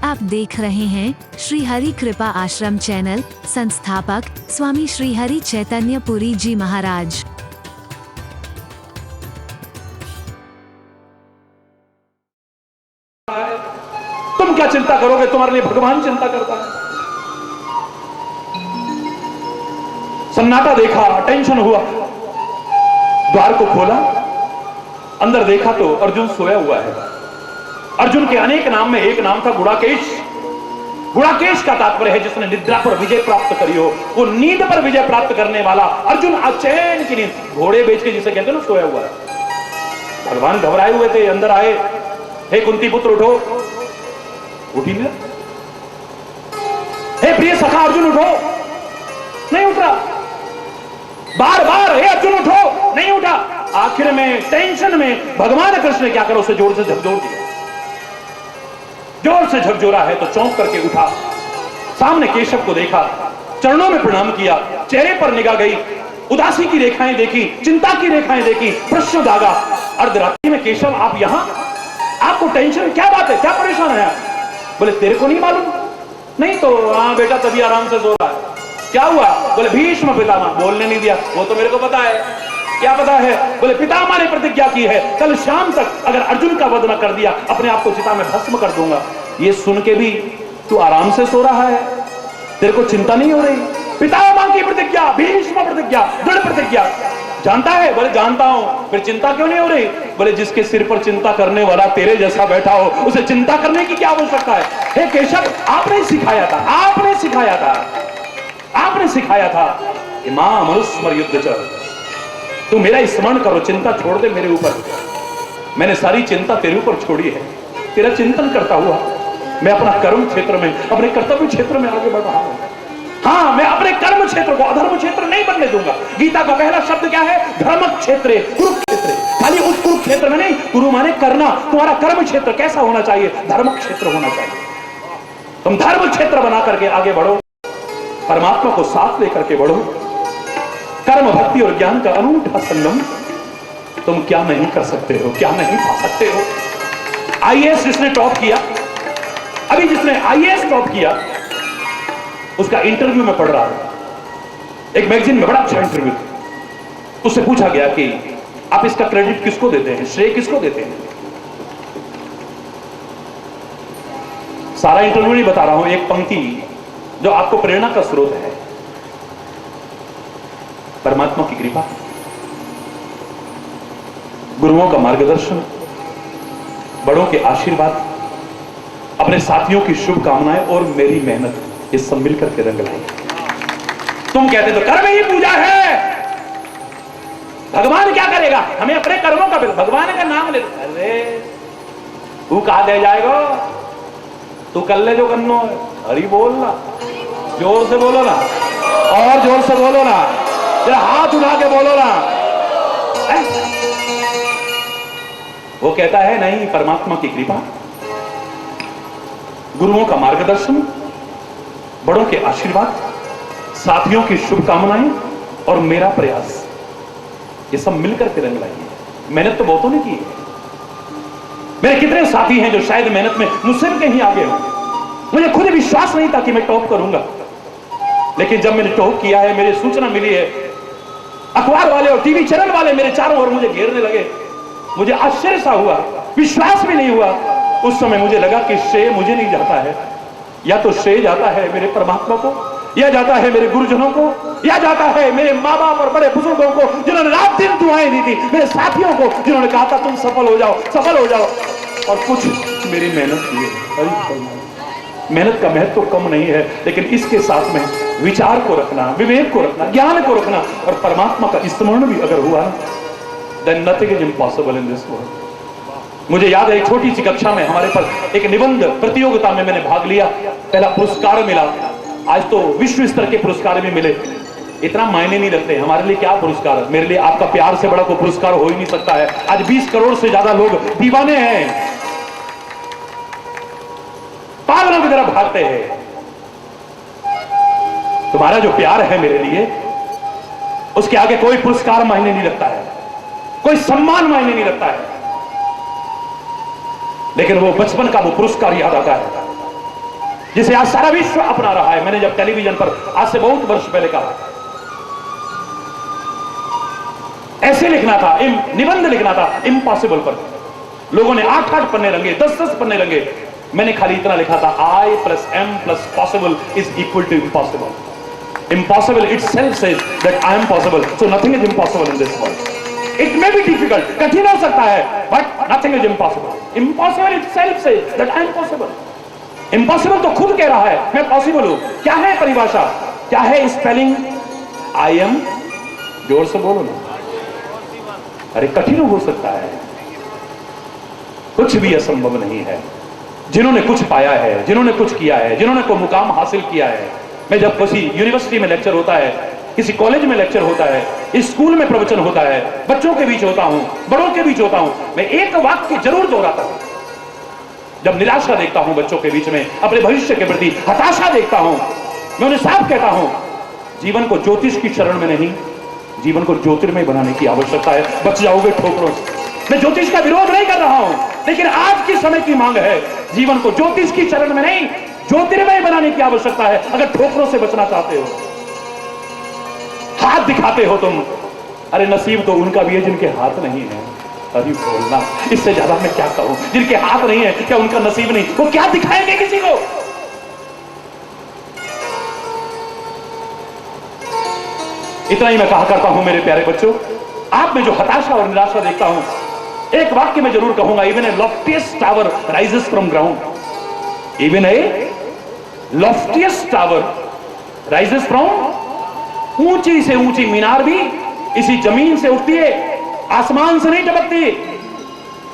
आप देख रहे हैं श्री हरि कृपा आश्रम चैनल। संस्थापक स्वामी श्री हरि चैतन्य पुरी जी महाराज। तुम क्या चिंता करोगे, तुम्हारे लिए भगवान चिंता करता है। सन्नाटा देखा, टेंशन हुआ, द्वार को खोला, अंदर देखा तो अर्जुन सोया हुआ है। अर्जुन के अनेक नाम में एक नाम था गुड़ाकेश। गुड़ाकेश का तात्पर्य है जिसने निद्रा पर विजय प्राप्त करी हो, वो नींद पर विजय प्राप्त करने वाला अर्जुन। चैन की नींद, घोड़े बेच के जिसे कहते हैं ना, सोया हुआ है। भगवान घबराए हुए थे, अंदर आए, हे कुंती पुत्र उठो। उठी ना, हे प्रिय सखा अर्जुन उठो, नहीं उठ रहा। बार बार हे अर्जुन उठो, नहीं उठा। आखिर में टेंशन में भगवान कृष्ण ने क्या करा, उसे जोर से झकझोर दिया। जोर से झकझोरा है तो चौंक करके उठा, सामने केशव को देखा, चरणों में प्रणाम किया, चेहरे पर निगाह गई, उदासी की रेखाएं देखी, चिंता की रेखाएं देखी, प्रश्न दागा। अर्धरात्रि में केशव आप यहां, आपको टेंशन, क्या बात है, क्या परेशान है आप? बोले तेरे को नहीं मालूम? नहीं तो हाँ बेटा, तभी आराम से सो रहा है। क्या हुआ? बोले भीष्म पितामह, बोलने नहीं दिया। वो तो मेरे को पता है। क्या पता है? बोले पितामह ने प्रतिज्ञा की है, कल शाम तक अगर अर्जुन का वध न कर दिया, अपने आप को चिता में भस्म कर दूंगा। ये सुन के भी तू आराम से सो रहा है, तेरे को चिंता नहीं हो रही? पितामह की प्रतिज्ञा, भीष्म प्रतिज्ञा, दृढ़ प्रतिज्ञा, जानता है? बोले जानता हूं। फिर चिंता क्यों नहीं हो रही? बोले जिसके सिर पर चिंता करने वाला तेरे जैसा बैठा हो, उसे चिंता करने की क्या आवश्यकता है? हे केशव, आपने सिखाया था, आपने सिखाया था, आपने सिखाया था कि मां मनुस्मर युद्ध चल, तू मेरा स्मरण करो, चिंता छोड़ दे मेरे ऊपर। मैंने सारी चिंता तेरे ऊपर छोड़ी है। तेरा चिंतन करता हुआ मैं अपना कर्म क्षेत्र में, अपने कर्तव्य क्षेत्र में आगे बढ़ रहा हूं। हाँ, मैं अपने कर्म क्षेत्र को अधर्म क्षेत्र नहीं बनने दूंगा। गीता का पहला शब्द क्या है? धर्म क्षेत्र, कुरुक्षेत्र। खाली उस कुरुक्षेत्र में नहीं, कुरु माने करना। तुम्हारा कर्म क्षेत्र कैसा होना चाहिए? धर्म क्षेत्र होना चाहिए। तुम धर्म क्षेत्र बना करके आगे बढ़ो, परमात्मा को साथ लेकर के बढ़ो। कर्म, भक्ति और ज्ञान का अनूठा संगम तुम क्या नहीं कर सकते हो, क्या नहीं पा सकते हो। आईएएस जिसने टॉप किया, अभी जिसने आईएएस टॉप किया, उसका इंटरव्यू में पढ़ रहा था, एक मैगजीन में, बड़ा अच्छा इंटरव्यू था। उससे पूछा गया कि आप इसका क्रेडिट किसको देते हैं, श्रेय किसको देते हैं? सारा इंटरव्यू नहीं बता रहा हूं, एक पंक्ति जो आपको प्रेरणा का स्रोत है। परमात्मा की कृपा, गुरुओं का मार्गदर्शन, बड़ों के आशीर्वाद, अपने साथियों की शुभकामनाएं और मेरी मेहनत, ये सब मिलकर के रंग लाई। तुम कहते तो कर्म ही पूजा है, भगवान क्या करेगा? हमें अपने कर्मों का, भगवान का नाम ले। अरे तू कहा दे जाएगा? तू कर ले जो करना है। हरि बोलना, जोर से बोलो ना, और जोर से बोलो ना, जरा हाथ उठा के बोलो ना। वो कहता है नहीं, परमात्मा की कृपा, गुरुओं का मार्गदर्शन, बड़ों के आशीर्वाद, साथियों की शुभकामनाएं और मेरा प्रयास, ये सब मिलकर के रंग लाई है। मेहनत तो बहुतों ने की है। मेरे कितने साथी हैं जो शायद मेहनत में मुझसे भी कहीं आगे हो। मुझे खुद विश्वास नहीं था कि मैं टॉप करूंगा, लेकिन जब मैंने टॉप किया है, मेरी सूचना मिली है, अखबार वाले और टीवी चैनल वाले मेरे चारों ओर मुझे घेरने लगे। मुझे आश्चर्य सा हुआ, विश्वास भी नहीं हुआ। उस समय मुझे लगा कि श्रेय मुझे नहीं जाता है, या तो श्रेय जाता है मेरे परमात्मा को, या जाता है मेरे गुरुजनों को, या जाता है मेरे माँ बाप और बड़े बुजुर्गों को जिन्होंने रात दिन दुआएं दी थी, मेरे साथियों को जिन्होंने कहा था तुम सफल हो जाओ, सफल हो जाओ, और कुछ मेरी मेहनत की है। मेहनत का महत्व तो कम नहीं है, लेकिन इसके साथ में विचार को रखना, विवेक को रखना, ज्ञान को रखना, और परमात्मा का स्मरण भी अगर हुआ, then nothing is impossible in this world। मुझे याद है एक छोटी सी कक्षा में हमारे पर एक निबंध प्रतियोगिता में मैंने भाग लिया, पहला पुरस्कार मिला। आज तो विश्व स्तर के पुरस्कार भी मिले, इतना मायने नहीं रखते हमारे लिए। क्या पुरस्कार? मेरे लिए आपका प्यार से बड़ा कोई पुरस्कार हो ही नहीं सकता है। आज 20 करोड़ से ज्यादा लोग दीवाने हैं, पागलों की तरह भागते हैं। तुम्हारा जो प्यार है मेरे लिए, उसके आगे कोई पुरस्कार मायने नहीं रखता है, कोई सम्मान मायने नहीं रखता है। लेकिन वो बचपन का वो पुरस्कार याद आता है। जिसे आज सारा विश्व अपना रहा है। मैंने जब टेलीविजन पर आज से बहुत वर्ष पहले कहा, ऐसे लिखना था, निबंध लिखना था इम्पॉसिबल पर, लोगों ने 8-8 पन्ने रंगे, 10-10 पन्ने रंगे, मैंने खाली इतना लिखा था, I plus M plus possible is equal to impossible. Impossible itself says that I am possible, so nothing is impossible in this world. It may be difficult, कठिन हो सकता है, but nothing is impossible. Impossible itself says that I am possible. Impossible तो खुद कह रहा है मैं पॉसिबल हूं। क्या है परिभाषा, क्या है स्पेलिंग? I am, जोर से बोलो ना, अरे कठिन हो सकता है, कुछ भी असंभव नहीं है। जिन्होंने कुछ पाया है, जिन्होंने कुछ किया है, जिन्होंने कोई मुकाम हासिल किया है। मैं जब किसी यूनिवर्सिटी में लेक्चर होता है, किसी कॉलेज में लेक्चर होता है, स्कूल में प्रवचन होता है, बच्चों के बीच होता हूं, बड़ों के बीच होता हूं, मैं एक वाक्य जरूर दोहराता हूं। जब निराशा देखता हूं बच्चों के बीच में, अपने भविष्य के प्रति हताशा देखता हूं, मैं उन्हें साफ कहता हूं, जीवन को ज्योतिष की शरण में नहीं, जीवन को ज्योतिर्मय बनाने की आवश्यकता है। बच जाओगे ठोकरों से। मैं ज्योतिष का विरोध नहीं कर रहा हूं, लेकिन आज की समय की मांग है, जीवन को ज्योतिष की शरण में नहीं, ज्योतिर्मय बनाने की आवश्यकता है। अगर ठोकरों से बचना चाहते हो, हाथ दिखाते हो तुम, अरे नसीब तो उनका भी है जिनके हाथ नहीं है। अरे बोलना, इससे ज्यादा मैं क्या कहूं? जिनके हाथ नहीं है, क्या उनका नसीब नहीं? वो क्या दिखाएंगे किसी को? इतना ही मैं कहा करता हूं मेरे प्यारे बच्चों, आप में जो हताशा और निराशा देखता हूं, एक वाक्य में जरूर कहूंगा, even a loftiest tower rises from ground. Even a loftiest tower rises from, ऊंची से ऊंची मीनार भी इसी जमीन से उठती है, आसमान से नहीं टपकती।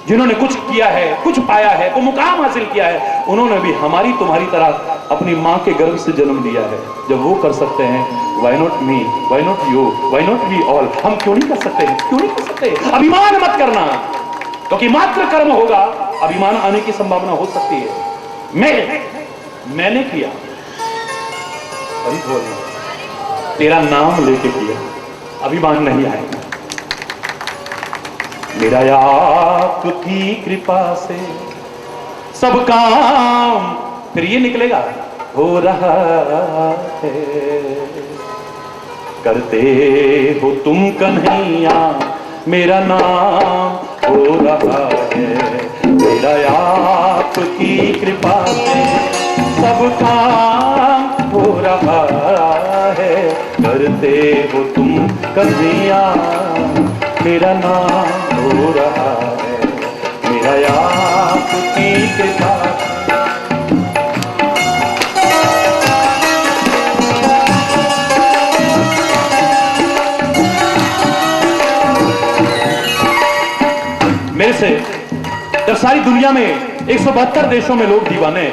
जिन्होंने कुछ किया है, कुछ पाया है, को मुकाम हासिल किया है, उन्होंने भी हमारी तुम्हारी तरह अपनी मां के गर्भ से जन्म लिया है। जब वो कर सकते हैं, why not me, why not you, why not we all? हम क्यों नहीं कर सकते? क्यों नहीं कर सकते? अभिमान मत करना, क्योंकि मात्र कर्म होगा, अभिमान आने की संभावना हो सकती है। मैंने किया, अभी बोलना, तेरा नाम लेके किया, अभिमान नहीं आएगा। मेरा आपकी कृपा से सब काम, फिर ये निकलेगा, हो रहा है। करते हो तुम कन्हैया, मेरा नाम हो रहा है। मेरा आपकी कृपा से सब काम हो रहा है। करते हो तुम कन्हैया, मेरा नाम हो रहा है। मेरा आपकी कृपा। मेरे से जब सारी दुनिया में 172 देशों में लोग दीवाने,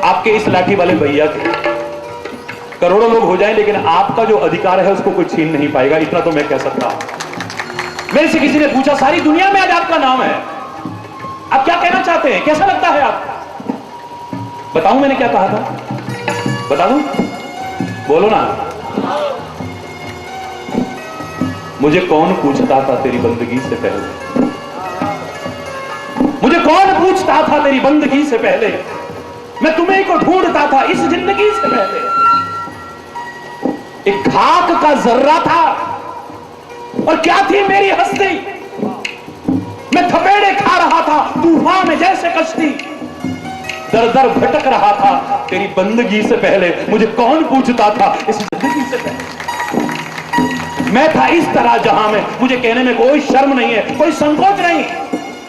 आपके इस लाठी वाले भैया के करोड़ों लोग हो जाएं, लेकिन आपका जो अधिकार है उसको कोई छीन नहीं पाएगा, इतना तो मैं कह सकता हूं। मेरे से किसी ने पूछा, सारी दुनिया में आज आपका नाम है, आप क्या कहना चाहते हैं, कैसा लगता है आप? बताऊं मैंने क्या कहा था? बता दूं? बोलो ना। मुझे कौन पूछता था तेरी बंदगी से पहले? मुझे कौन पूछता था तेरी बंदगी से पहले? मैं तुम्हें को ढूंढता था इस जिंदगी से पहले। एक खाक का जर्रा था, और क्या थी मेरी हस्ती? मैं थपेड़े खा रहा था तूफान में जैसे कश्ती, दर दर भटक रहा था तेरी बंदगी से पहले। मुझे कौन पूछता था इस जिंदगी से पहले? मैं था इस तरह जहां में मुझे कहने में कोई शर्म नहीं है, कोई संकोच नहीं।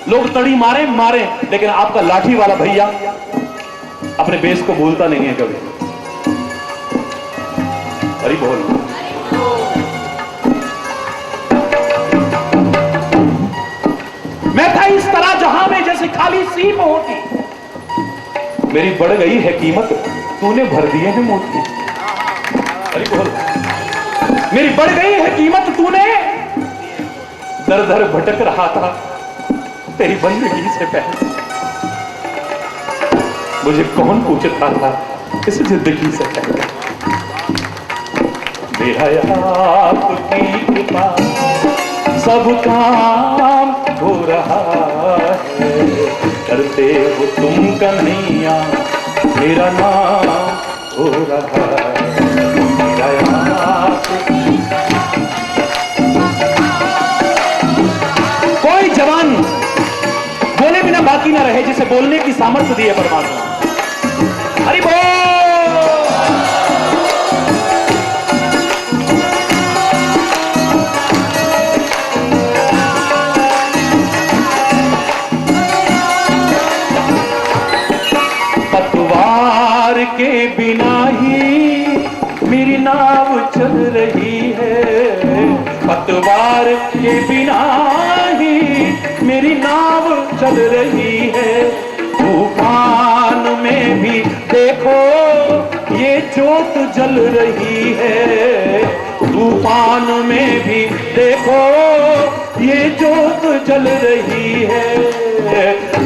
लोग तड़ी मारे मारे, लेकिन आपका लाठी वाला भैया अपने बेस को भूलता नहीं है कभी। अरे बोल। मैं था इस तरह जहां में जैसे खाली सीप होती। मेरी बढ़ गई है कीमत, तूने भर दिए हैं मोती। अरे बोल। मेरी बढ़ गई है कीमत, तूने दर दर भटक रहा था तेरी बंदगी से पहले। मुझे कौन पूछता था इस जिंदगी से पहले? मेरा आपकी कृपा सब काम हो रहा है। करते हो तुम कन्हैया, मेरा नाम हो रहा मेरा याद। कोई जवान बोले बिना बाकी ना रहे जिसे बोलने की सामर्थ्य दी है परमात्मा। हरि बोल। पतवार के बिना ही मेरी नाव चल रही है, पतवार के बिना ही मेरी नाव चल रही है। तूफान में भी देखो ये जोत जल रही है, तूफान में भी देखो ये जोत जल रही है,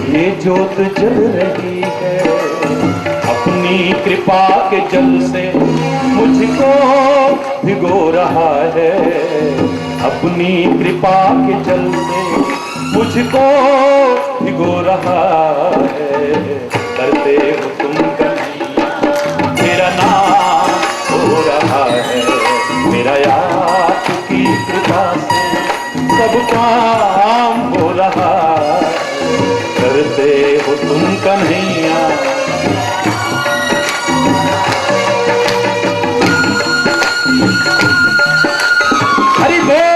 ये जोत जल रही है। अपनी कृपा के जल से मुझको भिगो रहा है, अपनी कृपा के जल से मुझको भिगो रहा है। करते हो तुम कन्हैया मेरा नाम हो रहा है मेरा याद की कृपा से सब काम हो रहा है। करते हो तुम कन्हैया हरि बोल।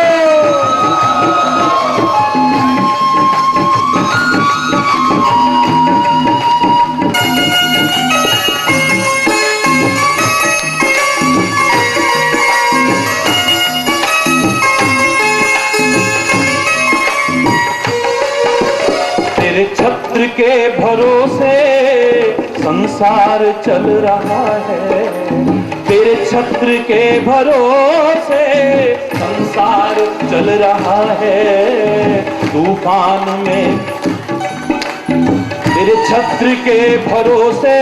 तेरे छत्र के भरोसे संसार चल रहा है, तेरे छत्र के भरोसे संसार चल रहा है। तूफान में तेरे छत्र के भरोसे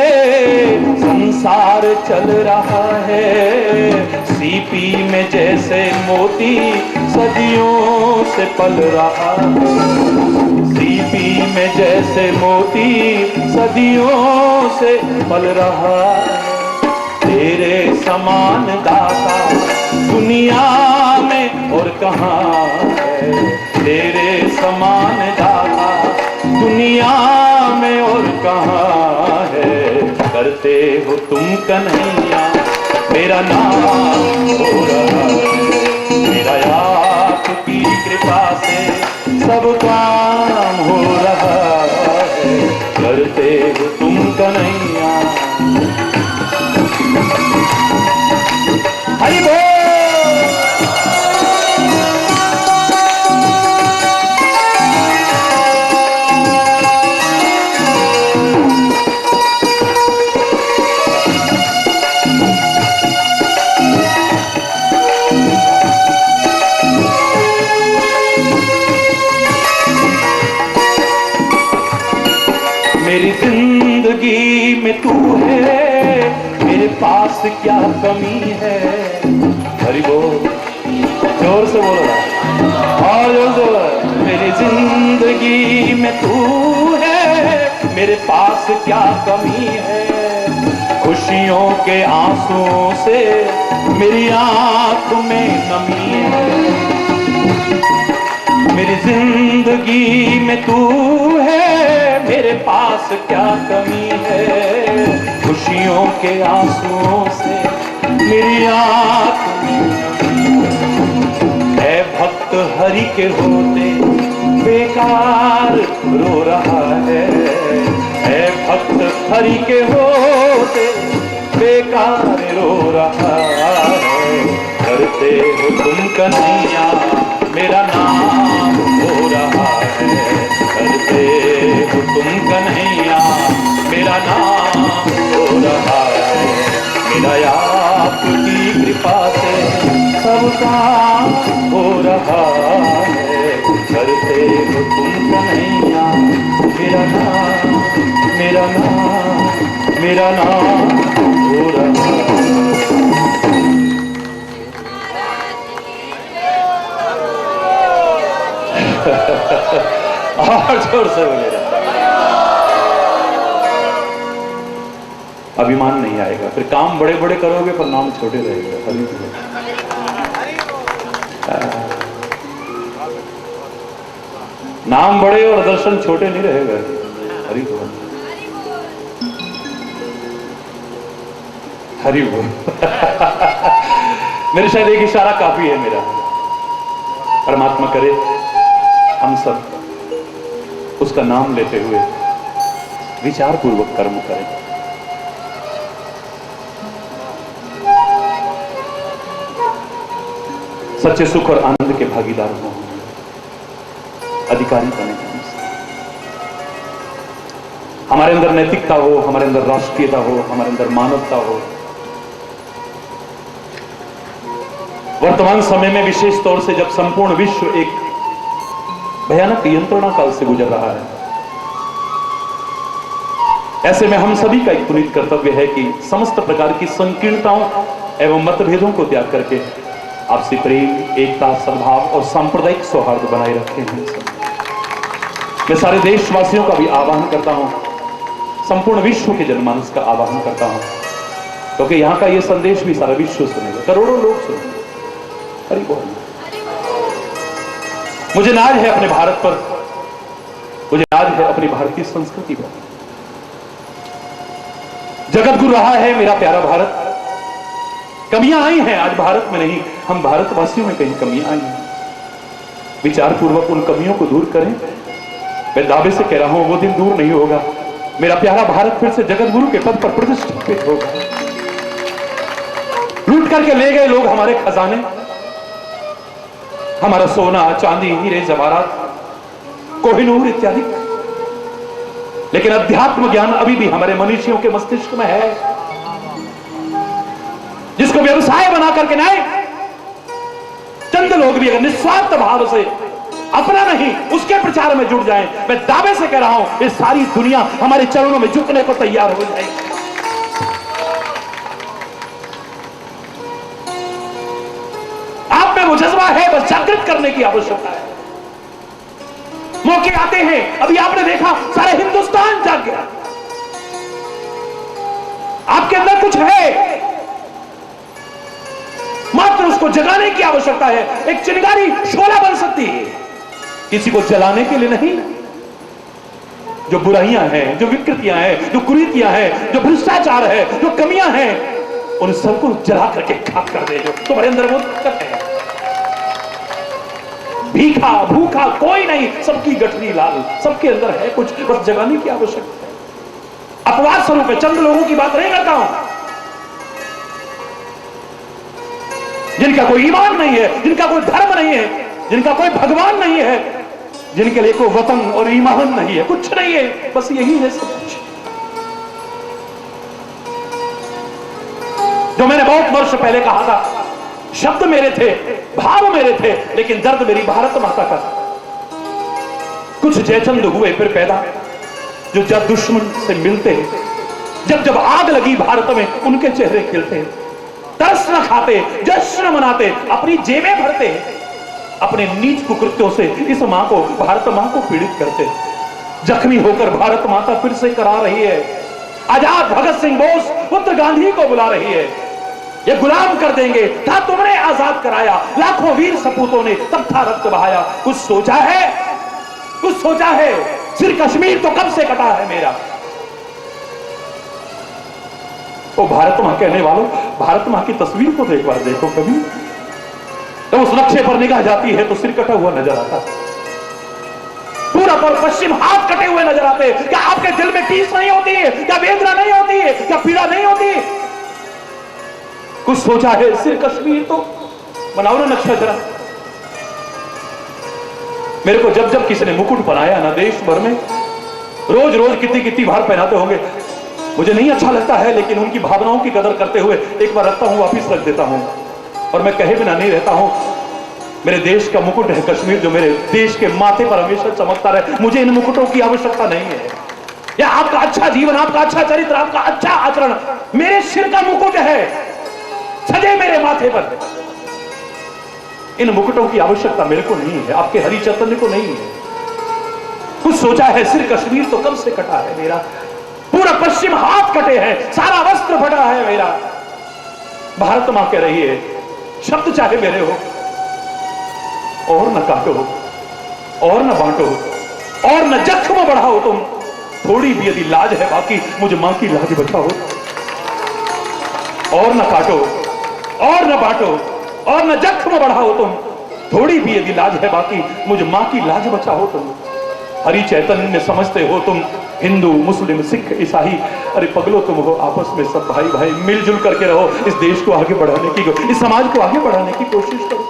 संसार चल रहा है। सीपी में जैसे मोती सदियों से पल रहा है, सीपी में जैसे मोती सदियों से पल रहा है। तेरे समान दाता दुनिया में और कहाँ है, तेरे समान दाता दुनिया में और कहाँ है। करते हो तुम कन्हैया मेरा नाम हो रहा है मेरा याद की कृपा से सब काम हो रहा है। करते हो तुम कन्हैया हरि बोल। मेरी जिंदगी में तू है, मेरे पास क्या कमी है। हरि बोल, जोर से बोल रहा और जोर से बोल। मेरी जिंदगी में तू है, मेरे पास क्या कमी है। खुशियों के आंसुओं से मेरी आंख में नमी है। मेरी जिंदगी में तू है, मेरे पास क्या कमी है। खुशियों के आंसुओं से मेरी आंख है। भक्त हरि के होते बेकार रो रहा है, भक्त हरि के होते बेकार रो रहा है। करते हो तुम कन्हैया मेरा नाम हो रहा है। करते हो तुम कन्हैया मेरा नाम हो रहा है मेरा याद की कृपा से सब काम हो रहा है। करते हो तुम कन्हैया मेरा नाम मेरा नाम मेरा नाम हो रहा है। और जोर से बोले अभिमान नहीं आएगा। फिर काम बड़े बड़े करोगे पर नाम छोटे रहेगा। हरि नाम बड़े और दर्शन छोटे नहीं रहेगा। हरि बोल, हरि बोल। मेरे शायद एक इशारा काफी है मेरा। परमात्मा करे हम सब उसका नाम लेते हुए विचार पूर्वक कर्म करें। सच्चे सुख और आनंद के भागीदार हों, अधिकारी बने। हमारे अंदर नैतिकता हो, हमारे अंदर राष्ट्रीयता हो, हमारे अंदर मानवता हो। वर्तमान समय में विशेष तौर से जब संपूर्ण विश्व एक भयानक यंत्रणा काल से गुजर रहा है, ऐसे में हम सभी का एक पुनीत कर्तव्य है कि समस्त प्रकार की संकीर्णताओं एवं मतभेदों को त्याग करके आपसी प्रेम, एकता, सद्भाव और सांप्रदायिक सौहार्द बनाए रखे हैं। मैं सारे देशवासियों का भी आह्वान करता हूं, संपूर्ण विश्व के जनमानस का आह्वान करता हूं, क्योंकि यहां का यह संदेश भी सारा विश्व सुनेगा, करोड़ों लोग सुनेंगे। हरि बोल। मुझे नाज है अपने भारत पर, मुझे नाज है अपनी भारतीय संस्कृति पर। जगत गुरु रहा है मेरा प्यारा भारत। कमियां आई हैं आज भारत में, नहीं हम भारतवासियों में कहीं कमियां आई हैं। विचार पूर्वक उन कमियों को दूर करें। मैं दावे से कह रहा हूं वो दिन दूर नहीं होगा, मेरा प्यारा भारत फिर से जगत गुरु के पद पर प्रतिष्ठित होगा। लूट करके ले गए लोग हमारे खजाने, हमारा सोना, चांदी, हीरे, जवाहरात, कोहिनूर इत्यादि, लेकिन अध्यात्म ज्ञान अभी भी हमारे मनुष्यों के मस्तिष्क में है, जिसको व्यवसाय बना करके नहीं, चंद लोग भी अगर निस्वार्थ भाव से अपना नहीं उसके प्रचार में जुट जाएं, मैं दावे से कह रहा हूं ये सारी दुनिया हमारे चरणों में झुकने को तैयार हो जाएगी। आप में वो जज्बा है, बस जागृत करने की आवश्यकता है। मौके आते हैं, अभी आपने देखा सारे हिंदुस्तान जाग गया। आपके अंदर कुछ है, मात्र उसको जगाने की आवश्यकता है। एक चिंगारी शोला बन सकती है, किसी को जलाने के लिए नहीं। जो बुराइयां हैं, जो विकृतियां हैं, जो कुरीतियां हैं, जो भ्रष्टाचार है, जो कमियां हैं, उन सबको जला करके खाक कर दे। जो तुम्हारे अंदर वो ताकत है, भीखा भूखा कोई नहीं, सबकी गठरी लाल, सबके अंदर है कुछ, बस जगाने की आवश्यकता है। अपवाद स्वरूप है, चंद लोगों की बात नहीं करता हूं जिनका कोई ईमान नहीं है, जिनका कोई धर्म नहीं है, जिनका कोई भगवान नहीं है, जिनके लिए कोई वतन और ईमान नहीं है, कुछ नहीं है, बस यही है सब कुछ। जो मैंने बहुत वर्ष पहले कहा था, शब्द मेरे थे, भाव मेरे थे, लेकिन दर्द मेरी भारत माता का था। कुछ जयचंद हुए फिर पैदा, जो जब दुश्मन से मिलते हैं, जब जब आग लगी भारत में, उनके चेहरे खिलते हैं, तरस न खाते, जश्न मनाते, अपनी जेबें भरते, अपने नीच कुकृत्यों से इस मां को, भारत मां को पीड़ित करते। जख्मी होकर भारत माता फिर से करा रही है। आजाद भगत सिंह बोस पुत्र गांधी को बुला रही है, ये गुलाम कर देंगे, था तुमने आजाद कराया, लाखों वीर सपूतों ने तब था रक्त बहाया। कुछ सोचा है, कुछ सोचा है? सिर कश्मीर तो कब से कटा है मेरा। वो भारत मां कहने वालों, भारत मां की तस्वीर को तो एक बार देखो कभी। जब उस नक्शे पर निगाह जाती है तो सिर कटा हुआ नजर आता, पूरा पर पश्चिम हाथ कटे हुए नजर आते। क्या आपके दिल में टीस नहीं होती है? क्या वेदना नहीं होती है? क्या पीड़ा नहीं होती? कुछ सोचा है? सिर कश्मीर तो बनाओ ना नक्शा जरा। मेरे को जब जब किसी ने मुकुट बनाया ना देश भर में, रोज रोज कितनी कितनी बार पहनाते होंगे, मुझे नहीं अच्छा लगता है, लेकिन उनकी भावनाओं की कदर करते हुए एक बार रखता हूं, वापिस रख देता हूं, और मैं कहे बिना नहीं रहता हूं। मेरे देश का मुकुट है कश्मीर, जो मेरे देश के माथे पर हमेशा चमकता रहे। मुझे इन मुकुटों की आवश्यकता नहीं है, या आपका अच्छा जीवन, आपका अच्छा चरित्र, आपका अच्छा आचरण मेरे सिर का मुकुट है, सजे मेरे माथे पर। इन मुकुटों की आवश्यकता मेरे को नहीं है, आपके हरि चैतन्य को नहीं है। कुछ सोचा है? सिर कश्मीर तो कब से कटा है मेरा, पूरा पश्चिम हाथ कटे हैं, सारा वस्त्र फटा है मेरा। भारत मां कह रही है, शब्द चाहे मेरे हो, और न काटो, और न बांटो, और न जख्म बढ़ाओ तुम, थोड़ी भी यदि लाज है बाकी, मुझ मां की लाज बचाओ। और न काटो, और न बांटो, और न जख्म बढ़ाओ तुम, थोड़ी भी यदि लाज है बाकी, मुझ मां की लाज बचाओ तुम। हरि चैतन्य में समझते हो तुम, हिंदू मुस्लिम सिख ईसाई, अरे पगलो तुम हो, आपस में सब भाई भाई मिलजुल करके रहो, इस देश को आगे बढ़ाने की, इस समाज को आगे बढ़ाने की कोशिश करो।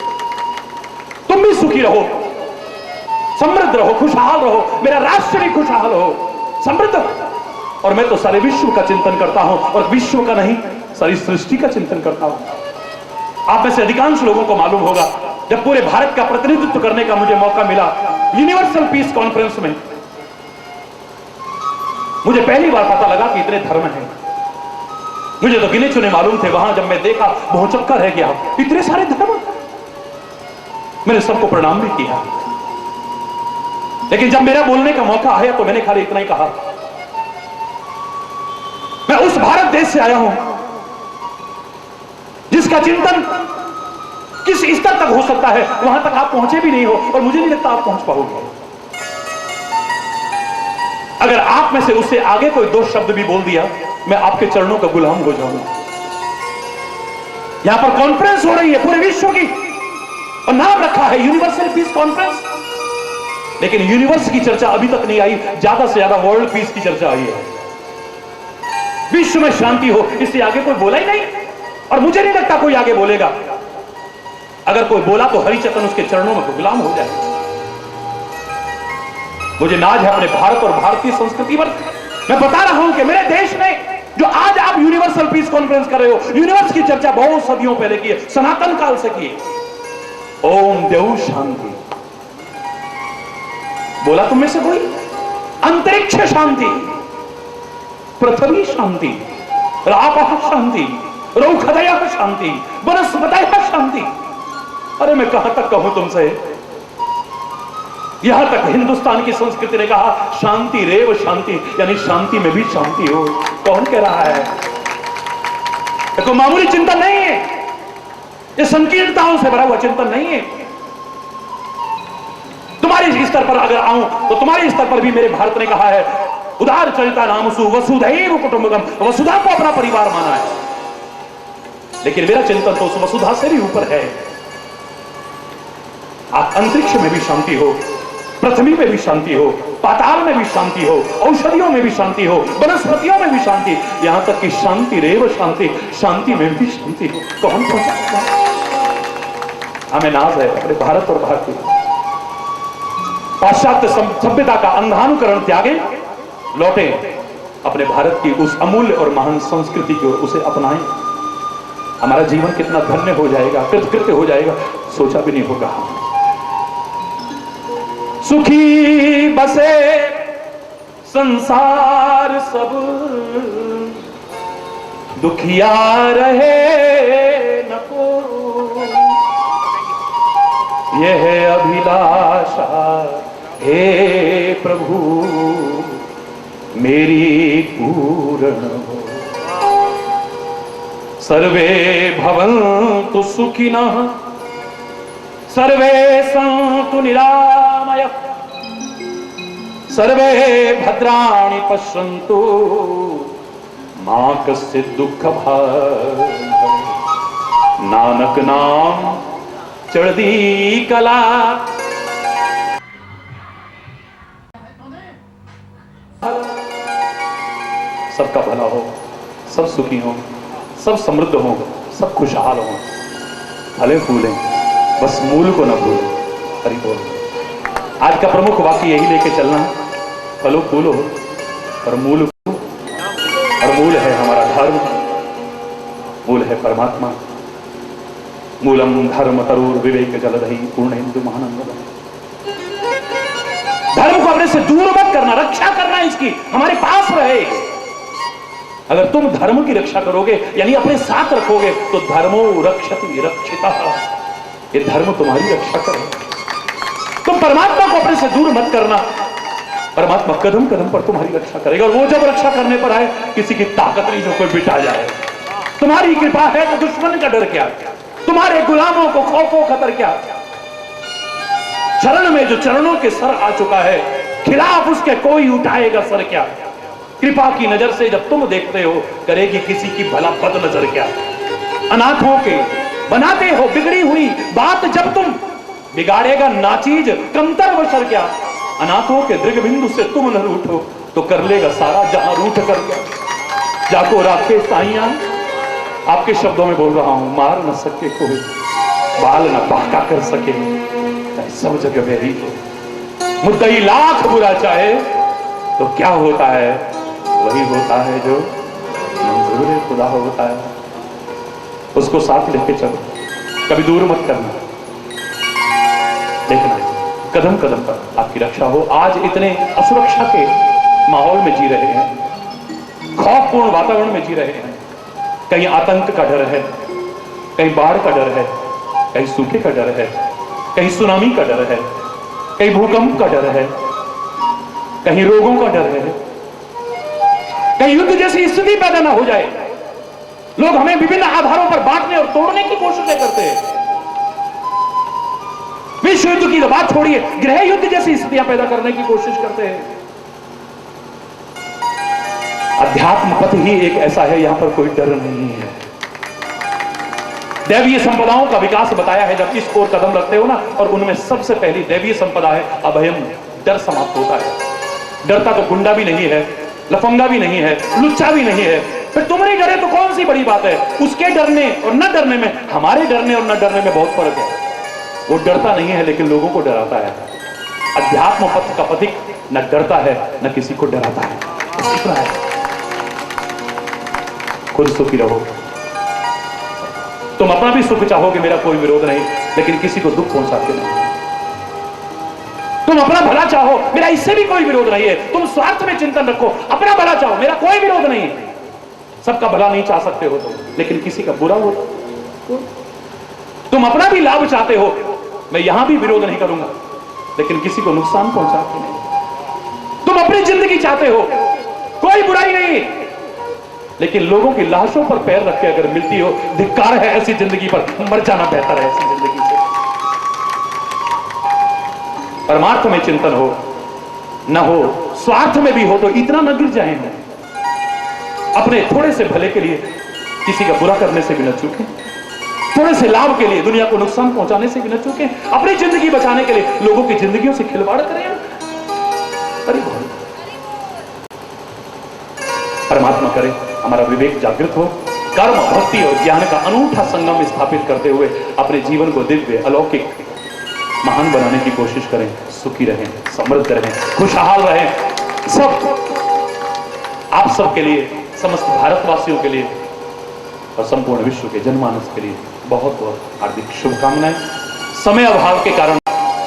तुम भी सुखी रहो, समृद्ध रहो, खुशहाल रहो, मेरा राष्ट्र भी खुशहाल हो, समृद्ध हो। और मैं तो सारे विश्व का चिंतन करता हूं, और विश्व का नहीं, सारी सृष्टि का चिंतन करता हूं। आप में से अधिकांश लोगों को मालूम होगा, जब पूरे भारत का प्रतिनिधित्व करने का मुझे मौका मिला यूनिवर्सल पीस कॉन्फ्रेंस में, मुझे पहली बार पता लगा कि इतने धर्म हैं। मुझे तो गिने चुने मालूम थे, वहां जब मैं देखा भौचक्का रह गया, इतने सारे धर्म। मैंने सबको प्रणाम भी किया, लेकिन जब मेरा बोलने का मौका आया तो मैंने खाली इतना ही कहा, मैं उस भारत देश से आया हूं जिसका चिंतन किस स्तर तक हो सकता है वहां तक आप पहुंचे भी नहीं हो, और मुझे नहीं लगता आप पहुंच पाओगे। अगर आप में से उससे आगे कोई दो शब्द भी बोल दिया, मैं आपके चरणों का गुलाम हो जाऊंगा। यहां पर कॉन्फ्रेंस हो रही है पूरे विश्व की, और नाम रखा है यूनिवर्सल पीस कॉन्फ्रेंस, लेकिन यूनिवर्स की चर्चा अभी तक नहीं आई, ज्यादा से ज्यादा वर्ल्ड पीस की चर्चा आई है। विश्व में शांति हो, इससे आगे कोई बोला ही नहीं, और मुझे नहीं लगता कोई आगे बोलेगा। अगर कोई बोला तो हरिचेतन उसके चरणों में गुलाम हो जाए। मुझे नाज है अपने भारत और भारतीय संस्कृति पर। मैं बता रहा हूं कि मेरे देश में जो आज आप यूनिवर्सल पीस कॉन्फ्रेंस कर रहे हो, यूनिवर्स की चर्चा बहुत सदियों पहले की है, सनातन काल से की है। ओम देव शांति बोला तुम में से कोई? अंतरिक्ष शांति, पृथ्वी शांति, रापः शांति, रौखदयः शांति, वनस्पतयः शांति। अरे मैं कहां तक कहूं तुमसे? यहां तक हिंदुस्तान की संस्कृति ने कहा शांति रेव शांति, यानी शांति में भी शांति हो। कौन कह रहा है? ये कोई मामूली चिंतन नहीं है, ये संकीर्णताओं से भरा हुआ चिंतन नहीं है। तुम्हारे स्तर पर अगर आऊं तो तुम्हारे स्तर पर भी मेरे भारत ने कहा है उदार चरिता नामसु वसुधैव कुटुंबकम, वसुधा को अपना परिवार माना है। लेकिन मेरा चिंतन तो उस वसुधा से भी ऊपर है। आप अंतरिक्ष में भी शांति हो, पृथ्वी में भी शांति हो, पाताल में भी शांति हो, औषधियों में भी शांति हो, वनस्पतियों में भी शांति, यहां तक कि शांति रेव शांति, शांति में भी शांति हो। कौन पहुंचा? हमें नाज है अपने भारत और भारतीय। पाश्चात्य सभ्यता का अंधानुकरण त्यागे, लौटे अपने भारत की उस अमूल्य और महान संस्कृति की ओर, उसे अपनाएं। हमारा जीवन कितना धन्य हो जाएगा, कृतकृत्य हो जाएगा, सोचा भी नहीं होगा। सुखी बसे संसार सब, दुखिया रहे न को, यह अभिलाषा हे प्रभु मेरी पूर्ण हो। सर्वे भवन्तु सुखिनः, सर्वे सन्तु निरामयः, सर्वे भद्राणि पश्यन्तु मा कश्चित् दुःखभाग्। नानक नाम चढ़दी कला। सबका भला हो, सब सुखी हो, सब समृद्ध हो, सब खुशहाल हो, फले फूलें, बस मूल को न भूलें। हरि बोल। आज का प्रमुख वाक्य यही लेके चलना है, फलो फूलो और मूल, और मूल है हमारा धर्म, मूल है परमात्मा। मूलम धर्म तरुर विवेक जलधि पूर्ण हिंदू महानंद। धर्म को अपने से दूर मत करना, रक्षा करना इसकी, हमारे पास रहे। अगर तुम धर्म की रक्षा करोगे यानी अपने साथ रखोगे तो धर्मो रक्षति रक्षितः, ये धर्म तुम्हारी रक्षा करे। तुम परमात्मा को अपने से दूर मत करना, परमात्मा कदम कदम पर तुम्हारी रक्षा करेगा। और वो जब रक्षा करने पर आए, किसी की ताकत नहीं जो कोई बिटा जाए। तुम्हारी कृपा है तो दुश्मन का डर क्या, तुम्हारे गुलामों को खौफो खतर क्या। चरण में जो चरणों के सर आ चुका है, खिलाफ उसके कोई उठाएगा सर क्या। कृपा की नजर से जब तुम देखते हो, करेगी किसी की भला बद नजर क्या। अनाथों के बनाते हो बिगड़ी हुई बात जब तुम, बिगाड़ेगा नाचीज कमतर वसर क्या। अनाथों के दृग बिंदु से तुम न रूठो, तो कर लेगा सारा जहां रूठ कर क्या। जाको राखे साइया, आपके शब्दों में बोल रहा हूं, मार न सके कोई, बाल न बाका कर सके, सब जगह बेरी मुद्दई लाख बुरा चाहे, तो क्या होता है वही होता है जो मंजूर खुदा होता है। उसको साथ लेके चलो, कभी दूर मत करना, देखना कदम कदम पर आपकी रक्षा हो। आज इतने असुरक्षा के माहौल में जी रहे हैं, खौफपूर्ण वातावरण में जी रहे हैं। कहीं आतंक का डर है, कहीं बाढ़ का डर है, कहीं सूखे का डर है, कहीं सुनामी का डर है, कहीं भूकंप का डर है, कहीं रोगों का डर है, कहीं युद्ध जैसी स्थिति पैदा ना हो जाए। लोग हमें विभिन्न आधारों पर बांटने और तोड़ने की कोशिशें करते हैं। विश्व युद्ध की बात छोड़िए, गृह युद्ध जैसी स्थितियां पैदा करने की कोशिश करते हैं। अध्यात्म पथ ही एक ऐसा है, यहां पर कोई डर नहीं है। दैवीय संपदाओं का विकास बताया है। जब इस ओर कदम रखते हो ना, और उनमें सबसे पहली दैवीय संपदा है अभयम, डर समाप्त होता है। डरता तो गुंडा भी नहीं है, लफंगा भी नहीं है, लुच्चा भी नहीं है, फिर तुम नहीं डरे तो कौन सी बड़ी बात है। उसके डरने और न डरने में, हमारे डरने और न डरने में बहुत फर्क है। वो डरता नहीं है लेकिन लोगों को डराता है। अध्यात्म पथ का पथिक न डरता है न किसी को डराता है। इतना है, खुद सुखी रहो। तुम अपना भी सुख चाहोगे, मेरा कोई विरोध नहीं, लेकिन किसी को दुख पहुंचाते नहीं। तुम अपना भला चाहो, मेरा इससे भी कोई विरोध नहीं है। तुम स्वार्थ में चिंतन रखो, अपना भला चाहो, मेरा कोई विरोध नहीं है। सबका भला नहीं चाह सकते हो तुम, लेकिन किसी का बुरा हो तो तुम अपना भी लाभ चाहते हो। मैं यहां भी विरोध नहीं करूंगा, लेकिन किसी को नुकसान पहुंचाते नहीं। तुम अपनी जिंदगी चाहते हो, कोई बुराई नहीं, लेकिन लोगों की लाशों पर पैर रख के अगर मिलती हो, धिक्कार है ऐसी जिंदगी पर, मर जाना बेहतर है ऐसी जिंदगी से। परमार्थ में चिंतन हो, न हो स्वार्थ में भी हो, तो इतना न गिर जाए हम अपने थोड़े से भले के लिए किसी का बुरा करने से भी न चूकें, थोड़े से लाभ के लिए दुनिया को नुकसान पहुंचाने से भी न चूकें, अपनी जिंदगी बचाने के लिए लोगों की जिंदगियों से खिलवाड़ करें। अरे परमात्मा करे हमारा विवेक जागृत हो, कर्म भक्ति और ज्ञान का अनूठा संगम स्थापित करते हुए अपने जीवन को दिव्य अलौकिक महान बनाने की कोशिश करें। सुखी रहें, समृद्ध रहें, खुशहाल रहें। सब आप सबके लिए, समस्त भारतवासियों के लिए और संपूर्ण विश्व के जनमानस के लिए बहुत बहुत हार्दिक शुभकामनाएं। समय अभाव के कारण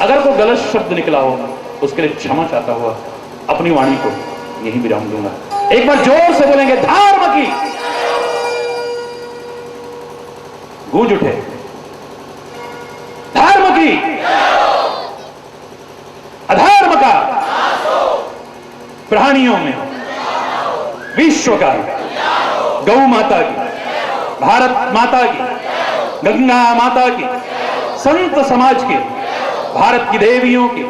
अगर कोई गलत शब्द निकला हो, उसके लिए क्षमा चाहता हुआ अपनी वाणी को यही विराम दूंगा। एक बार जोर से बोलेंगे, धर्म की गूंज उठे, धर्म की, अधर्म का, प्राणियों में, विश्व का, गौ माता की, भारत माता की, गंगा माता की, संत समाज की, भारत की देवियों की,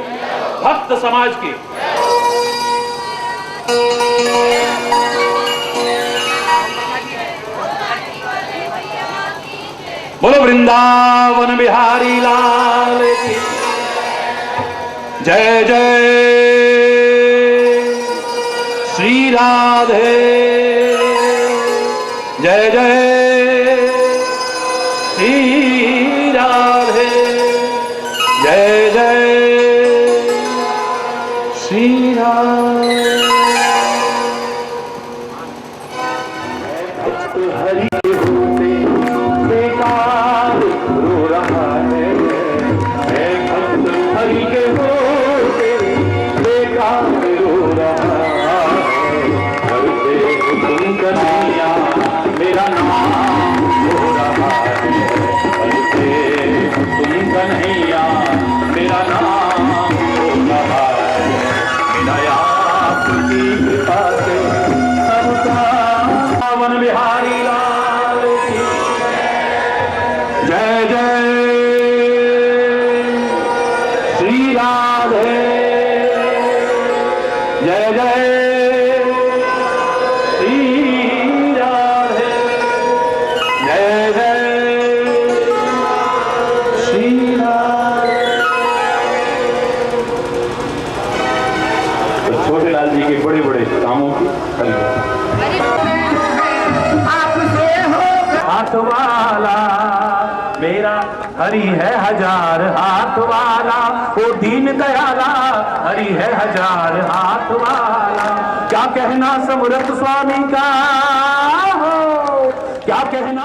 भक्त समाज की। बोलो वृंदावन बिहारी लाल की जय। जय श्री राधे, जय जय श्री राधे, जय जय श्री राधे। हरि के होते बेकार रो रहा है, भक्त हरि के होते बेकार रो रहा है। करते तुम कन्हैया मेरा नाम हो रहा है, करते तुम कन्हैया मेरा नाम हो रहा है। मेरा यार हाथ वाला, मेरा हरि है हजार हाथ वाला, वो दीन दयाला हरि है हजार हाथ वाला। क्या कहना समर्थ स्वामी का हो, क्या कहना